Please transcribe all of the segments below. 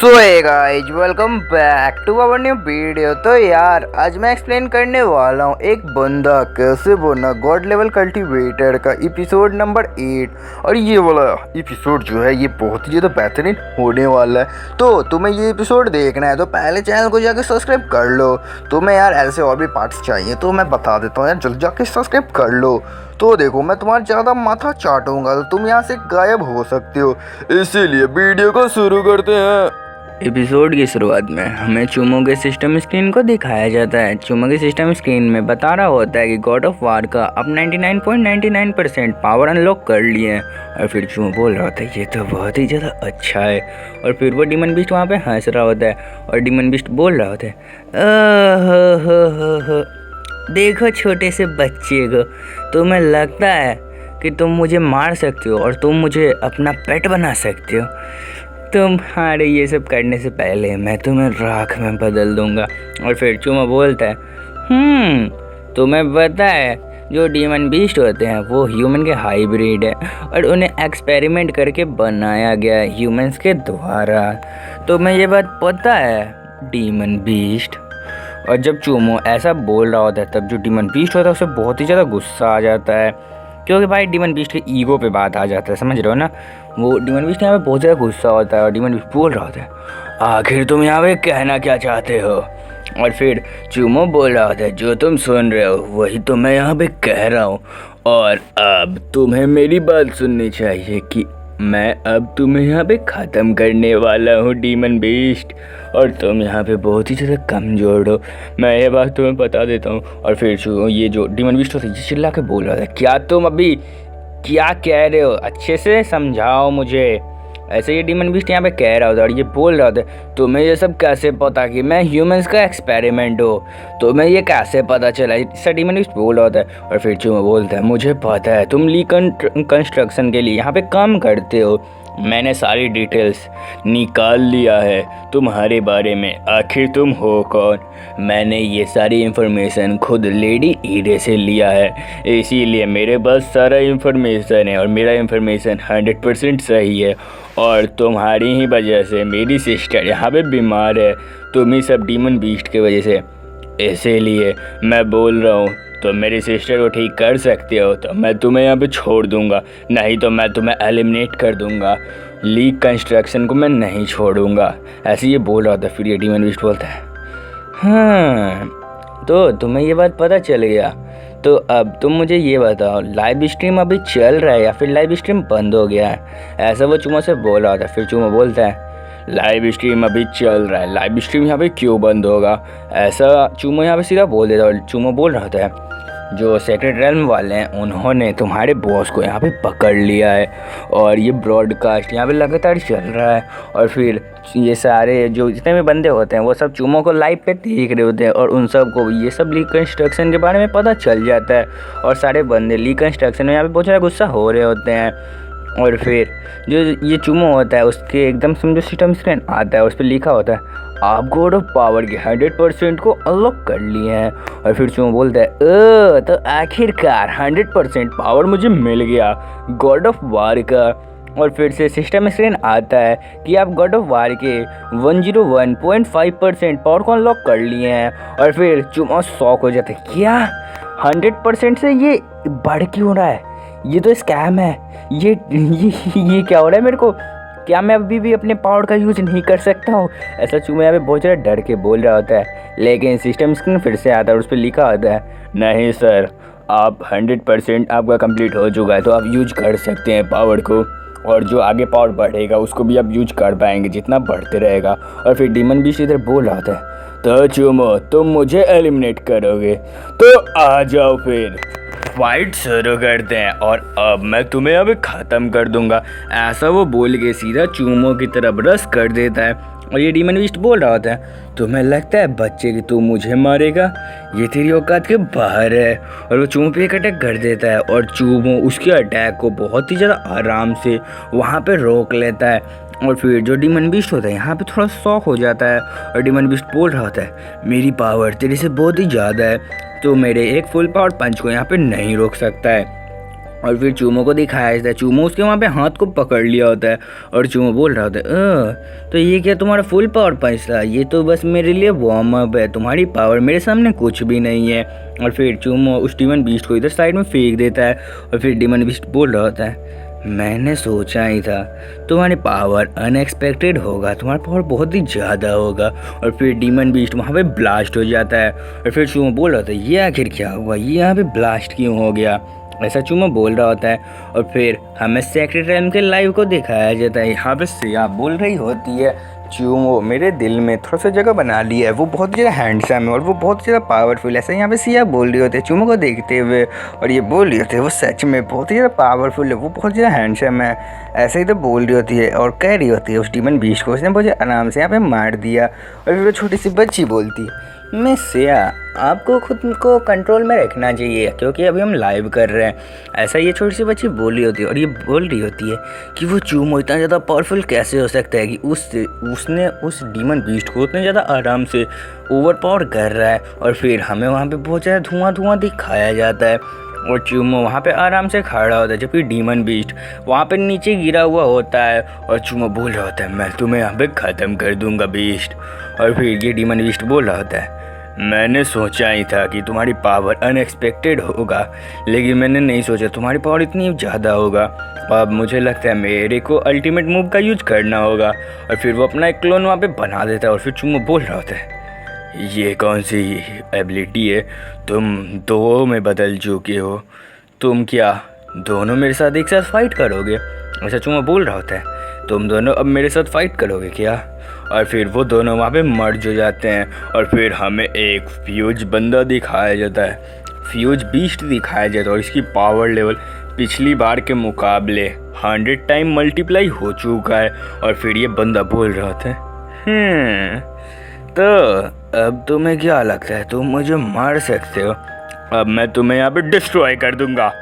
So hey guys, welcome back to our new video. तो यार आज मैं एक्सप्लेन करने वाला हूँ एक बंदा कैसे बना गॉड लेवल कल्टीवेटर का एपिसोड नंबर 8। और ये वाला एपिसोड जो है ये बहुत ही ज़्यादा बेहतरीन होने वाला है। तो तुम्हें ये एपिसोड देखना है तो पहले चैनल को जाके सब्सक्राइब कर लो। तुम्हें यार ऐसे और भी पार्ट्स चाहिए तो मैं बता देता हूँ यार, जल्दी जाके सब्सक्राइब कर लो। तो देखो मैं तुम्हारा ज़्यादा माथा चाटूंगा तो तुम यहाँ से गायब हो सकते हो, इसीलिए वीडियो को शुरू करते हैं। एपिसोड की शुरुआत में हमें चूमो के सिस्टम स्क्रीन को दिखाया जाता है। चूमो के सिस्टम स्क्रीन में बता रहा होता है कि गॉड ऑफ वार का अब 99.99% पावर अनलॉक कर लिए हैं। और फिर चूमो बोल रहा होता है ये तो बहुत ही ज़्यादा अच्छा है। और फिर वो डीमन बीस्ट वहाँ पे हंस रहा होता है और डीमन बीस्ट बोल रहा होता है देखो छोटे से बच्चे को, तुम्हें लगता है कि तुम मुझे मार सकते हो और तुम मुझे अपना पेट बना सकते हो। तुम्हारे ये सब करने से पहले मैं तुम्हें राख में बदल दूंगा। और फिर चूमा बोलता है तुम्हें पता है जो डीमन बीस्ट होते हैं वो ह्यूमन के हाइब्रिड है और उन्हें एक्सपेरिमेंट करके बनाया गया है ह्यूमंस के द्वारा। तुम्हें ये बात पता है डीमन बीस्ट? और जब चूमो ऐसा बोल रहा होता है तब जो डीमन बीस्ट होता है उसे बहुत ही ज़्यादा गुस्सा आ जाता है, क्योंकि भाई डीमन बीस्ट के ईगो पे बात आ जाता है, समझ रहे हो ना। वो डीमन बीस्ट यहाँ पे बहुत ज़्यादा गुस्सा होता है और डीमन बीस्ट बोल रहा होता है आखिर तुम यहाँ पे कहना क्या चाहते हो। और फिर चूमो बोल रहा होता है जो तुम सुन रहे हो वही तो मैं यहाँ पे कह रहा हूँ। और अब तुम्हें मेरी बात सुननी चाहिए कि मैं अब तुम्हें यहाँ पे ख़त्म करने वाला हूँ डीमन बीस्ट, और तुम यहाँ पे बहुत ही ज़्यादा कमज़ोर हो, मैं ये बात तुम्हें बता देता हूँ। और फिर ये जो डीमन बीस्ट होता है ये चिल्ला के बोल रहा था क्या तुम अभी क्या कह रहे हो, अच्छे से समझाओ मुझे। ऐसे ये डीमन बीस्ट यहाँ पे कह रहा होता और ये बोल रहा था तुम्हें ये सब कैसे पता कि मैं ह्यूमंस का एक्सपेरिमेंट हो, तुम्हें ये कैसे पता चला, इससे डीमन बीस्ट बोल रहा होता है। और फिर चूमा बोलता है मुझे पता है तुम ली कंस्ट्रक्शन के लिए यहाँ पे काम करते हो, मैंने सारी डिटेल्स निकाल लिया है तुम्हारे बारे में, आखिर तुम हो कौन। मैंने ये सारी इन्फॉर्मेशन खुद लेडी ईरे से लिया है, इसीलिए मेरे पास सारा इन्फॉर्मेशन है और मेरा इन्फॉर्मेशन 100% सही है। और तुम्हारी ही वजह से मेरी सिस्टर यहाँ पे बीमार है, तुम ही सब डीमन बीस्ट की वजह से, इसीलिए मैं बोल रहा हूँ तो मेरी सिस्टर को ठीक कर सकते हो तो मैं तुम्हें यहाँ पे छोड़ दूंगा, नहीं तो मैं तुम्हें एलिमिनेट कर दूंगा, लीक कंस्ट्रक्शन को मैं नहीं छोड़ूंगा। ऐसे ये बोल रहा था। फिर ये डीमन बीस्ट बोलता है तो तुम्हें ये बात पता चल गया, तो अब तुम मुझे ये बताओ लाइव स्ट्रीम अभी चल रहा है या फिर लाइव स्ट्रीम बंद हो गया है। ऐसा वो चूमा से बोल रहा था। फिर चूमा बोलता है लाइव स्ट्रीम अभी चल रहा है, लाइव स्ट्रीम यहाँ पे क्यों बंद होगा। ऐसा चूमो यहाँ पे सीधा बोल देता और चूमो बोल रहा था जो सेक्रेट रेल्म वाले हैं उन्होंने तुम्हारे बॉस को यहाँ पे पकड़ लिया है और ये ब्रॉडकास्ट यहाँ पे लगातार चल रहा है। और फिर ये सारे जो जितने भी बंदे होते हैं वो सब चूमो को लाइव पे देख रहे होते हैं और उन सब को ये सब लीक कंस्ट्रक्शन के बारे में पता चल जाता है और सारे बंदे लीक कंस्ट्रक्शन में यहाँ पे बहुत ज़्यादा गुस्सा हो रहे होते हैं। और फिर जो ये चूमो होता है उसके एकदम समझो सिस्टम स्क्रीन आता है, उस पर लिखा होता है आप गॉड ऑफ पावर के 100% को अनलॉक कर लिए हैं। और फिर चूमो बोलता है तो आखिरकार 100% पावर मुझे मिल गया गॉड ऑफ वार का। और फिर से सिस्टम स्क्रीन आता है कि आप गॉड ऑफ वार के 101.5% पावर को अनलॉक कर लिए हैं। और फिर चूमो शॉक हो जाता है क्या 100% से ये बढ़ क्यों रहा है, ये तो स्कैम है, ये क्या हो रहा है मेरे को, क्या मैं अभी भी अपने पावर का यूज़ नहीं कर सकता हूँ। ऐसा चूमा यहाँ पे बहुत ज़्यादा डर के बोल रहा होता है। लेकिन सिस्टम स्क्रीन फिर से आता है और उस पर लिखा होता है नहीं सर आप 100% आपका कंप्लीट हो चुका है तो आप यूज कर सकते हैं पावर को, और जो आगे पावर बढ़ेगा उसको भी आप यूज कर पाएंगे जितना बढ़ते रहेगा। और फिर डीमन बीस्ट इधर बोल रहा होता है तो चूमो तुम मुझे एलिमिनेट करोगे तो आ जाओ फिर फाइट शुरू करते हैं और अब मैं तुम्हें अब ख़त्म कर दूंगा। ऐसा वो बोल के सीधा चूमो की तरफ रस कर देता है। और ये डीमन बीस्ट बोल रहा होता है तुम्हें लगता है बच्चे कि तू मुझे मारेगा, ये तेरी औकात के बाहर है। और वो चूमो पे एक अटैक कर देता है और चूमो उसके अटैक को बहुत ही ज़्यादा आराम से वहाँ पे रोक लेता है। और फिर जो डीमन बीस्ट होता है यहाँ पे थोड़ा शॉक हो जाता है और डीमन बीस्ट बोल रहा होता है मेरी पावर तेरे से बहुत ही ज़्यादा है, तो मेरे एक फुल पावर पंच को यहाँ पे नहीं रोक सकता है। और फिर चूमो को दिखाया जाता है। चूमो उसके वहाँ पे हाथ को पकड़ लिया होता है और चूमो बोल रहा होता है तो ये क्या तुम्हारा फुल पावर पंच था? ये तो बस मेरे लिए वार्म अप है, तुम्हारी पावर मेरे सामने कुछ भी नहीं है। और फिर चूमो उस डीमन बीस्ट को इधर साइड में फेंक देता है और फिर डीमन बीस्ट बोल रहा होता है मैंने सोचा ही था तुम्हारी पावर अनएक्सपेक्टेड होगा, तुम्हारा पावर बहुत ही ज़्यादा होगा। और फिर डीमन बीस्ट वहाँ पे ब्लास्ट हो जाता है और फिर चूमो बोल रहा था ये आखिर क्या हुआ, ये यहाँ पे ब्लास्ट क्यों हो गया, ऐसा चूमो बोल रहा होता है। और फिर हमें सेक्रेट रैम के लाइव को दिखाया जाता है। यहाँ पे सिया बोल रही होती है चूमो मेरे दिल में थोड़ा सा जगह बना लिया है, वो बहुत ज़्यादा हैंडसम है और वो बहुत ज़्यादा पावरफुल है। ऐसा यहाँ पे सिया बोल रही होती है चूमो को देखते हुए और ये बोल रही होती है वो सच में बहुत ही ज़्यादा पावरफुल है, वो बहुत ज़्यादा हैंडसम है। ऐसे ही तो बोल रही होती है और कह रही होती है उस डीमन बीस्ट को उसने मुझे आराम से यहाँ पे मार दिया। और फिर वो छोटी सी बच्ची बोलती मैं सिया आपको खुद को कंट्रोल में रखना चाहिए क्योंकि अभी हम लाइव कर रहे हैं, ऐसा ये छोटी सी बच्ची बोल रही होती है। और ये बोल रही होती है कि वो चूमो इतना ज़्यादा पावरफुल कैसे हो सकता है कि उसने उस डीमन बीस्ट को उतने ज़्यादा आराम से ओवर पावर कर रहा है। और फिर हमें वहाँ पे बहुत ज़्यादा धुआं दिखाया जाता है और चूमो वहाँ पे आराम से खड़ा होता है जबकि डीमन बीस्ट वहाँ पे नीचे गिरा हुआ होता है और चूमो बोल रहा होता है मैं तुम्हें यहाँ पे ख़त्म कर दूँगा बीस्ट। और फिर ये डीमन बीस्ट बोल रहा होता है मैंने सोचा ही था कि तुम्हारी पावर अनएक्सपेक्टेड होगा, लेकिन मैंने नहीं सोचा तुम्हारी पावर इतनी ज़्यादा होगा। अब मुझे लगता है मेरे को अल्टीमेट मूव का यूज करना होगा। और फिर वो अपना एक क्लोन वहाँ पे बना देता है और फिर चूमो बोल रहा होता है ये कौन सी एबिलिटी है, तुम दो में बदल चुके हो, तुम क्या दोनों मेरे साथ एक साथ फाइट करोगे? ऐसा चूमो बोल रहा होता है तुम दोनों अब मेरे साथ फाइट करोगे क्या? और फिर वो दोनों वहाँ पे मर्ज हो जाते हैं और फिर हमें एक फ्यूज बंदा दिखाया जाता है, फ्यूज बीस्ट दिखाया जाता है और इसकी पावर लेवल पिछली बार के मुकाबले 100 टाइम मल्टीप्लाई हो चुका है। और फिर ये बंदा बोल रहा था तो अब तुम्हें क्या लगता है तुम मुझे मार सकते हो? अब मैं तुम्हें यहाँ पे डिस्ट्रॉय कर दूंगा,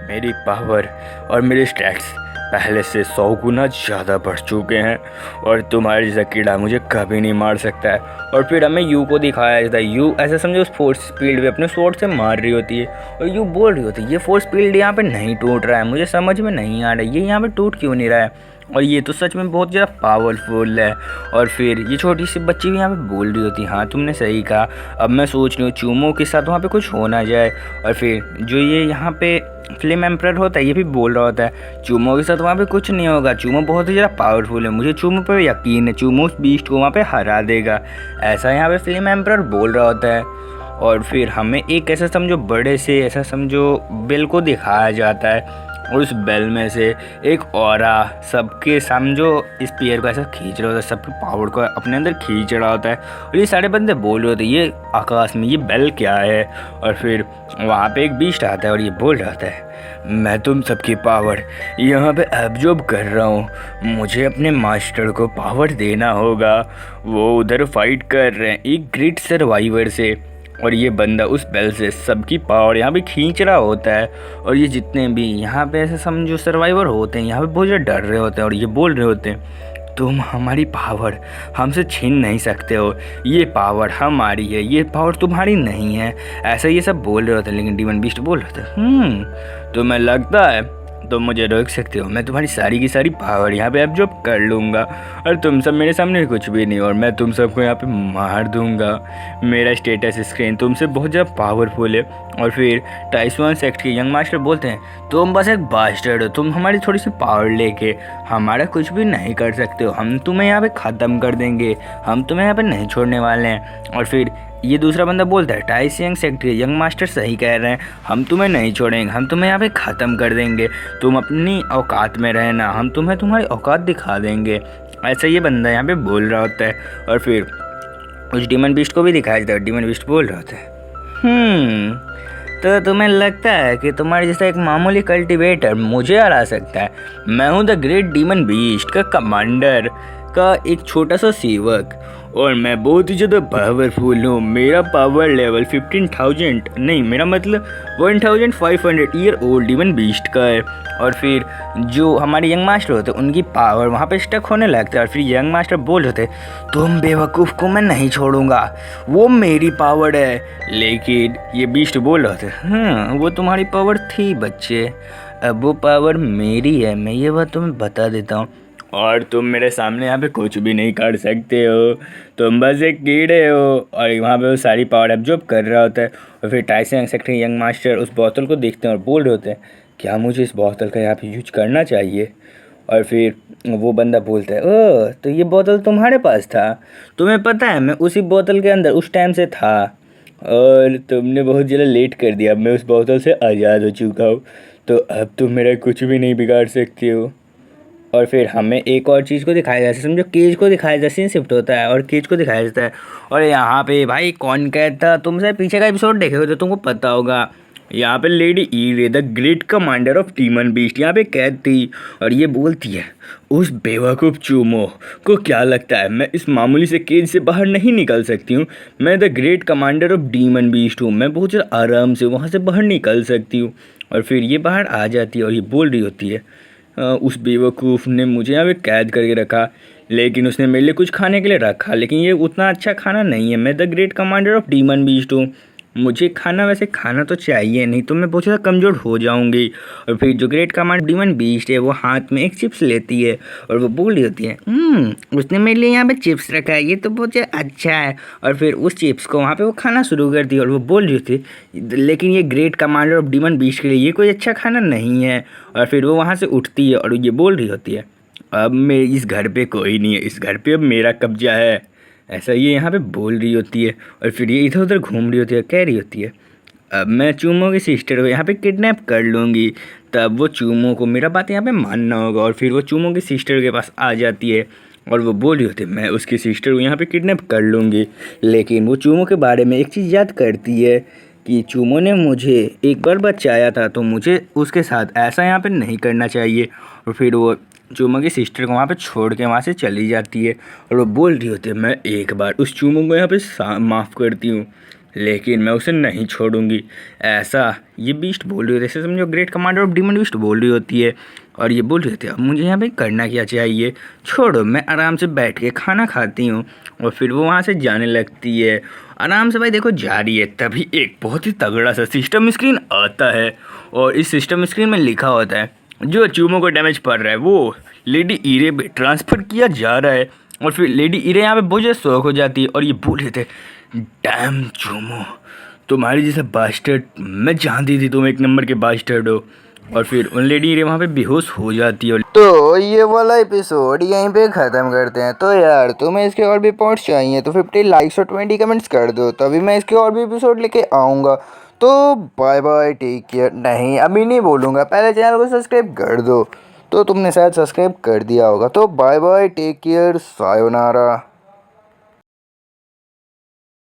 मेरी पावर और मेरे स्टैट्स पहले से 100 गुना ज़्यादा बढ़ चुके हैं और तुम्हारे जैसा कीड़ा मुझे कभी नहीं मार सकता है। और फिर हमें यू को दिखाया जाता है, यू ऐसा समझो उस फोर्स फील्ड पे अपने स्वॉर्ड से मार रही होती है और यू बोल रही होती है ये फोर्स फील्ड यहाँ पे नहीं टूट रहा है, मुझे समझ में नहीं आ रहा है ये यहाँ पे टूट क्यों नहीं रहा है और ये तो सच में बहुत ज़्यादा पावरफुल है। और फिर ये छोटी सी बच्ची भी यहाँ पे बोल रही होती हाँ तुमने सही कहा, अब मैं सोच रही हूँ चूमो के साथ वहाँ पे कुछ हो ना जाए। और फिर जो ये यहाँ पे फ्लेम एम्परर होता है ये भी बोल रहा होता है चूमो के साथ वहाँ पे कुछ नहीं होगा, चूमो बहुत ही ज़्यादा पावरफुल है, मुझे चूमो पे यकीन है, चूमो उस बीस्ट को वहाँ पे हरा देगा, ऐसा यहाँ पे फ्लेम एम्परर बोल रहा होता है। और फिर हमें एक ऐसा समझो बड़े से ऐसा समझो बेल को दिखाया जाता है और उस बेल में से एक ऑरा सबके समझो स्पीयर को ऐसा खींच रहा होता है, सबकी पावर को अपने अंदर खींच रहा होता है। और ये सारे बंदे बोल रहे होते हैं ये आकाश में ये बेल क्या है? और फिर वहाँ पे एक बीस्ट आता है और ये बोल रहा होता है मैं तुम सबकी पावर यहाँ पे एब्जॉर्ब कर रहा हूँ, मुझे अपने मास्टर को पावर देना होगा, वो उधर फाइट कर रहे हैं एक ग्रेट सर्वाइवर से। और ये बंदा उस बेल से सबकी पावर यहाँ पे खींच रहा होता है और ये जितने भी यहाँ पे ऐसे समझो सर्वाइवर होते हैं यहाँ पे बहुत ज़्यादा डर रहे होते हैं और ये बोल रहे होते हैं तुम हमारी पावर हमसे छीन नहीं सकते हो, ये पावर हमारी है, ये पावर तुम्हारी नहीं है, ऐसा ये सब बोल रहे होते हैं। लेकिन डीमन बीस्ट बोल रहा था तुम्हें लगता है तो मुझे रोक सकते हो, मैं तुम्हारी सारी की सारी पावर यहाँ पे एब्जॉर्ब कर लूँगा और तुम सब मेरे सामने कुछ भी नहीं और मैं तुम सबको यहाँ पे मार दूँगा, मेरा स्टेटस स्क्रीन तुमसे बहुत ज़्यादा पावरफुल है। और फिर टाइसवान सेक्ट के यंग मास्टर बोलते हैं तुम बस एक बास्टर्ड हो, तुम हमारी थोड़ी सी पावर लेके हमारा कुछ भी नहीं कर सकते हो, हम तुम्हें यहाँ पे ख़त्म कर देंगे, हम तुम्हें यहाँ पे नहीं छोड़ने वाले हैं। और फिर ये दूसरा बंदा बोलता है टाइसियंग सेक्ट के यंग मास्टर सही कह रहे हैं, हम तुम्हें नहीं छोड़ेंगे, हम तुम्हें यहाँ पे ख़त्म कर देंगे, तुम अपनी औकात में रहना, हम तुम्हें तुम्हारी औकात दिखा देंगे, ऐसा ये बंदा यहाँ पे बोल रहा होता है। और फिर उस डीमन बीस्ट को भी दिखाया जाता है, डीमन बीस्ट बोल रहा होता है तो तुम्हें लगता है कि तुम्हारे जैसा एक मामूली कल्टीवेटर मुझे हरा सकता है? मैं हूँ द ग्रेट डीमन बीस्ट का कमांडर का एक छोटा सा सेवक और मैं बहुत ही ज़्यादा पावरफुल हूँ, मेरा पावर लेवल 15,000 नहीं मेरा मतलब 1500 ईयर ओल्ड डीमन बीस्ट का है। और फिर जो हमारे यंग मास्टर होते हैं उनकी पावर वहाँ पे स्टक होने लगता है और फिर यंग मास्टर बोल रहे थे तुम बेवकूफ़ को मैं नहीं छोड़ूंगा, वो मेरी पावर है। लेकिन ये बीस्ट बोल रहे थे वो तुम्हारी पावर थी बच्चे, अब वो पावर मेरी है, मैं ये बात तुम्हें बता देता हूँ। और तुम मेरे सामने यहाँ पे कुछ भी नहीं कर सकते हो, तुम बस एक कीड़े हो। और वहाँ पे वो सारी पावर एब्जॉर्ब कर रहा होता है। और फिर टाइसन सेक्रेटरी यंग मास्टर उस बोतल को देखते हैं और बोल रहे होते हैं, क्या मुझे इस बोतल का यहाँ पे यूज करना चाहिए। और फिर वो बंदा बोलता है, ओह तो ये बोतल तुम्हारे पास था, तुम्हें पता है मैं उसी बोतल के अंदर उस टाइम से था और तुमने बहुत ज़्यादा लेट कर दिया। अब मैं उस बोतल से आज़ाद हो चुका हूँ, तो अब तुम मेरा कुछ भी नहीं बिगाड़ सकते हो। और फिर हमें एक और चीज़ को दिखाया जाता है, समझो केज को दिखाया जाता है, सीन शिफ्ट होता है और केज को दिखाया जाता है। और यहाँ पे भाई कौन कहता था, तुम से पीछे का एपिसोड देखे हो तो तुमको पता होगा, यहाँ पे लेडी ईरे the great commander of demon beast यहाँ पे कैद थी। और ये बोलती है, उस बेवकूफ़ चूमो को क्या लगता है मैं इस मामूली से केज से बाहर नहीं निकल सकती हूँ। मैं the great commander of demon beast हूँ, मैं बहुत ज़्यादा आराम से वहाँ से बाहर निकल सकती हूँ। और फिर ये बाहर आ जाती है और ये बोल रही होती है, उस बेवकूफ़ ने मुझे यहाँ पे कैद करके रखा, लेकिन उसने मेरे लिए कुछ खाने के लिए रखा, लेकिन ये उतना अच्छा खाना नहीं है। मैं the great commander of demon beast हूँ, मुझे खाना वैसे खाना तो चाहिए, नहीं तो मैं बहुत ज़्यादा कमज़ोर हो जाऊंगी। और फिर जो ग्रेट कमांडर डीमन बीस्ट है वो हाथ में एक चिप्स लेती है और वो बोल रही होती है, उसने मेरे लिए यहाँ पे चिप्स रखा है, ये तो बहुत ज़्यादा अच्छा है। और फिर उस चिप्स को वहाँ पे वो खाना शुरू करती है और वो बोल रही होती है, लेकिन ये great commander of demon beast के लिए ये कोई अच्छा खाना नहीं है। और फिर वो वहाँ से उठती है और ये बोल रही होती है, अब मैं इस घर पे कोई नहीं है, इस घर पे अब मेरा कब्जा है, ऐसा ये यहाँ पे बोल रही होती है। और फिर ये इधर उधर घूम रही होती है, कह रही होती है, अब मैं चूमो की सिस्टर को यहाँ पे किडनैप कर लूँगी। तब वो चूमो को मेरा बात यहाँ पे मानना होगा। और फिर वो चूमो की सिस्टर के पास आ जाती है और वो बोल रही होती है, मैं उसकी सिस्टर को यहाँ पे किडनैप कर लूँगी। लेकिन वो चूमो के बारे में एक चीज़ याद करती है कि चूमो ने मुझे एक बार बचाया था, तो मुझे उसके साथ ऐसा यहाँ पे नहीं करना चाहिए। और फिर वो चूमो की सिस्टर को वहाँ पे छोड़ के वहाँ से चली जाती है और वो बोल रही होती है, मैं एक बार उस चूमो को यहाँ पे माफ़ करती हूँ, लेकिन मैं उसे नहीं छोड़ूंगी। ऐसा ये बीस्ट बोल रही होती है, जैसे समझो great commander of demon beast बोल रही होती है। और ये बोल रही होती है, अब मुझे यहाँ पे करना क्या चाहिए, छोड़ो मैं आराम से बैठ के खाना खाती हूँ। और फिर वो वहाँ से जाने लगती है आराम से, भाई देखो जा रही है। तभी एक बहुत ही तगड़ा सा सिस्टम स्क्रीन आता है और इस सिस्टम स्क्रीन में लिखा होता है, जो चूमो को डैमेज पड़ रहा है वो लेडी ईरे पे ट्रांसफ़र किया जा रहा है। और फिर लेडी ईरे यहाँ पे बहुत ज़्यादा शौक हो जाती है और ये बोल रहे थे, डैम चूमो तुम्हारी जैसा बास्टर्ड मैं जानती थी, तुम एक नंबर के बास्टर्ड हो। और फिर उन लेडी ईरे वहाँ पे बेहोश हो जाती है। तो ये वाला एपिसोड यहीं पे ख़त्म करते हैं। तो यार तुम्हें इसके और भी पार्ट्स चाहिए तो 50 लाइक्स और 20 कमेंट्स कर दो, तभी मैं इसके और भी एपिसोड लेके आऊँगा। तो बाय बाय, टेक केयर। नहीं अभी नहीं बोलूँगा, पहले चैनल को सब्सक्राइब कर दो। तो तुमने शायद सब्सक्राइब कर दिया होगा। तो bye bye, take care, sayonara.